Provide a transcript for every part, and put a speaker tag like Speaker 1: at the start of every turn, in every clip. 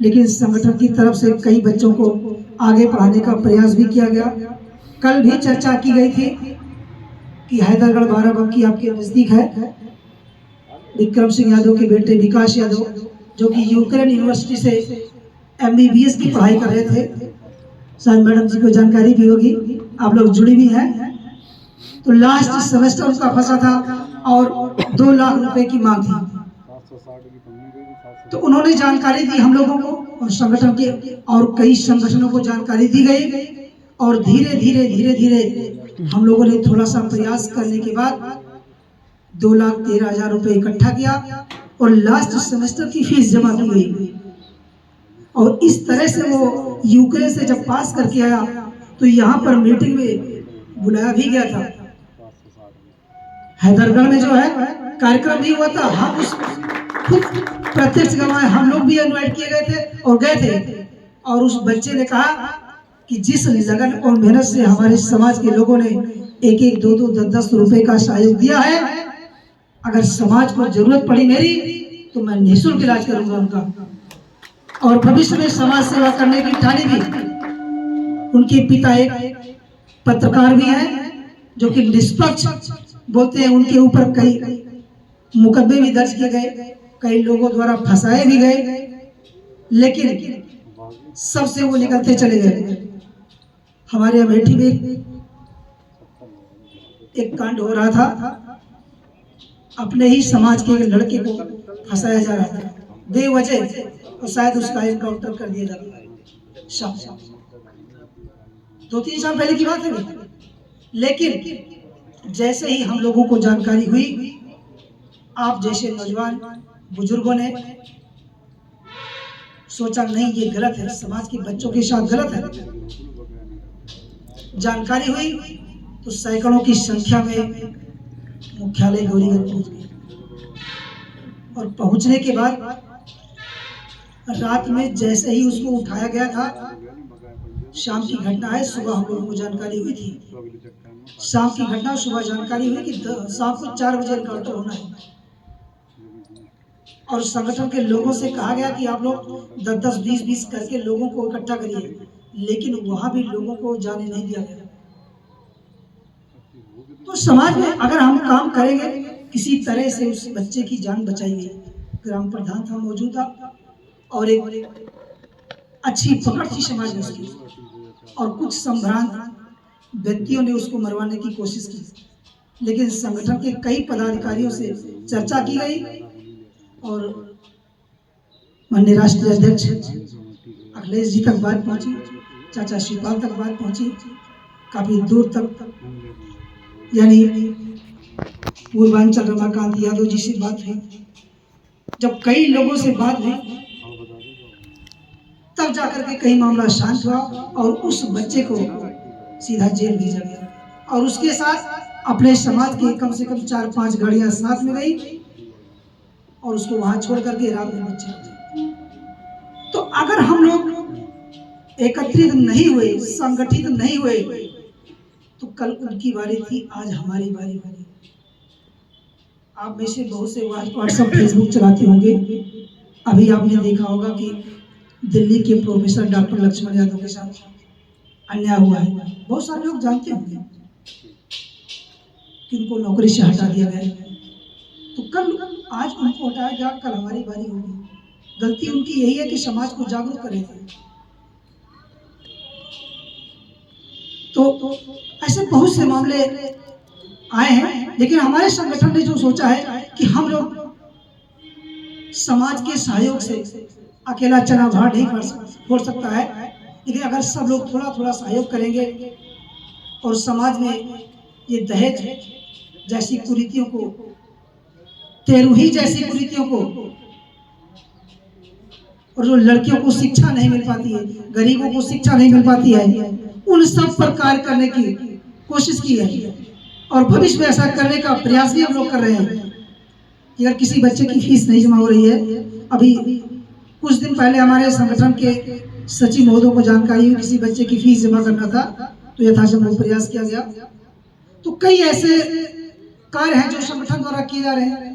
Speaker 1: लेकिन संगठन की तरफ से कई बच्चों को आगे पढ़ाने का प्रयास भी किया गया। कल भी चर्चा की गई थी कि हैदरगढ़ बाराबंकी आपके नजदीक है। विक्रम सिंह यादव के बेटे विकास यादव जो कि यूक्रेन यूनिवर्सिटी से MBBS की पढ़ाई कर रहे थे, शायद मैडम जी को जानकारी भी होगी, आप लोग जुड़ी भी हैं। तो लास्ट सेमेस्टर उसका फंसा था और 2 लाख रुपए की मांग थी। तो उन्होंने जानकारी दी हम लोगों को और संगठन के और कई संगठनों को जानकारी दी गई और धीरे धीरे हम लोगों ने थोड़ा सा प्रयास करने के बाद 2,13,000 रुपए इकट्ठा किया और लास्ट सेमेस्टर की फीस जमा की गई। और इस तरह से वो यूक्रेन से जब पास करके आया तो यहाँ पर मीटिंग में बुलाया भी गया था। हैदरगढ़ में जो है कार्यक्रम भी हुआ था, हम उस खुद प्रत्यक्ष गवाह, हम लोग भी इनवाइट किए गए थे और गए थे। और उस बच्चे ने कहा कि जिस लगन और मेहनत से हमारे समाज के लोगों ने 1-1, 2-2, 10-10 रुपए का सहयोग दिया है, अगर समाज को जरूरत पड़ी मेरी तो मैं निःशुल्क इलाज करूंगा उनका। और भविष्य में समाज सेवा करने की ठानी भी। उनके पिता एक पत्रकार भी हैं जो कि निष्पक्ष बोलते हैं। उनके ऊपर कई मुकदमे भी दर्ज किए गए, कई लोगों द्वारा फंसाए भी गए, लेकिन सबसे वो निकलते चले गए। हमारे अमेठी में एक कांड हो रहा था, अपने ही समाज के एक लड़के को फंसाया जा रहा था बेवजह, और शायद उसका एनकाउंटर कर दिया जाता। 2-3 साल पहले की बात है। लेकिन जैसे ही हम लोगों को जानकारी हुई, आप जैसे नौजवान बुजुर्गों ने सोचा नहीं ये गलत है, समाज के बच्चों के साथ गलत है। जानकारी हुई तो सैकड़ों की संख्या में मुख्यालय गौरीगंज पहुंच गए और पहुंचने के बाद रात में जैसे ही उसको उठाया गया था, शाम की घटना है, सुबह हम लोगों को जानकारी हुई थी। शाम की घटना, सुबह जानकारी हुई कि शाम को 4 बजे एनकाउंटर होना है। और संगठन के लोगों से कहा गया कि आप लोग 10-10, 20-20 करके लोगों को इकट्ठा करिए, लेकिन वहां भी लोगों को जाने नहीं दिया गया। तो समाज में अगर हम काम करेंगे, किसी तरह से उस बच्चे की जान बचाएंगे। ग्राम प्रधान था मौजूदा और एक अच्छी पकड़ थी समाज में उसकी, और कुछ संभ्रांत व्यक्तियों ने उसको मरवाने की कोशिश की, लेकिन संगठन के कई पदाधिकारियों से चर्चा की गई और माननीय राष्ट्रीय अध्यक्ष अखिलेश जी तक बात पहुंची, चाचा शिवपाल तक बात पहुंची, काफी दूर तक, यानी पूर्वांचल रमाकांत यादव जी से बात हुई। जब कई लोगों से बात हुई तब जाकर के कई मामला शांत हुआ और उस बच्चे को सीधा जेल भेजा गया। और उसके साथ अपने समाज के कम से कम 4-5 गाड़ियां साथ में गई और उसको वहां छोड़ करके रात में बच्चे हो गए। तो अगर हम लोग एकत्रित नहीं हुए, संगठित नहीं हुए, तो कल उनकी बारी थी, आज हमारी बारी बनी। आप में से बहुत से व्हाट्सएप फेसबुक चलाते होंगे। अभी आपने देखा होगा कि दिल्ली के प्रोफेसर डॉक्टर लक्ष्मण यादव के साथ अन्याय हुआ है। बहुत सारे लोग जानते होंगे कि उनको नौकरी से हटा दिया गया। तो कल, आज उनको हटाया गया, कल हमारी बारी होगी। गलती उनकी यही है कि समाज को जागरूक करेंगे। तो ऐसे बहुत से मामले आए हैं, लेकिन हमारे संगठन ने जो सोचा है कि हम लोग समाज के सहयोग से, अकेला चना भार नहीं फोड़ सकता है, लेकिन अगर सब लोग थोड़ा थोड़ा सहयोग करेंगे और समाज में ये दहेज जैसी कुरीतियों को, तेरूही जैसी कुरीतियों को, और जो लड़कियों को शिक्षा नहीं मिल पाती है, गरीबों को शिक्षा नहीं मिल पाती है, उन सब पर कार्य करने की कोशिश की है। और भविष्य में ऐसा करने का प्रयास भी हम लोग कर रहे हैं। अगर किसी बच्चे की फीस नहीं जमा हो रही है, अभी कुछ दिन पहले हमारे संगठन के सचिव महोदय को जानकारी हुई किसी बच्चे की फीस जमा करना था, तो यथासंभव प्रयास किया गया। तो कई ऐसे कार्य हैं जो संगठन द्वारा किए जा रहे हैं।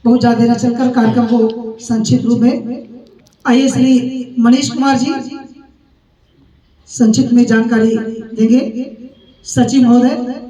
Speaker 1: बहुत ज्यादा न चलकर कार्यक्रम को संक्षिप्त रूप में आइए श्री मनीष कुमार जी संक्षिप्त में जानकारी देंगे। सचिव महोदय।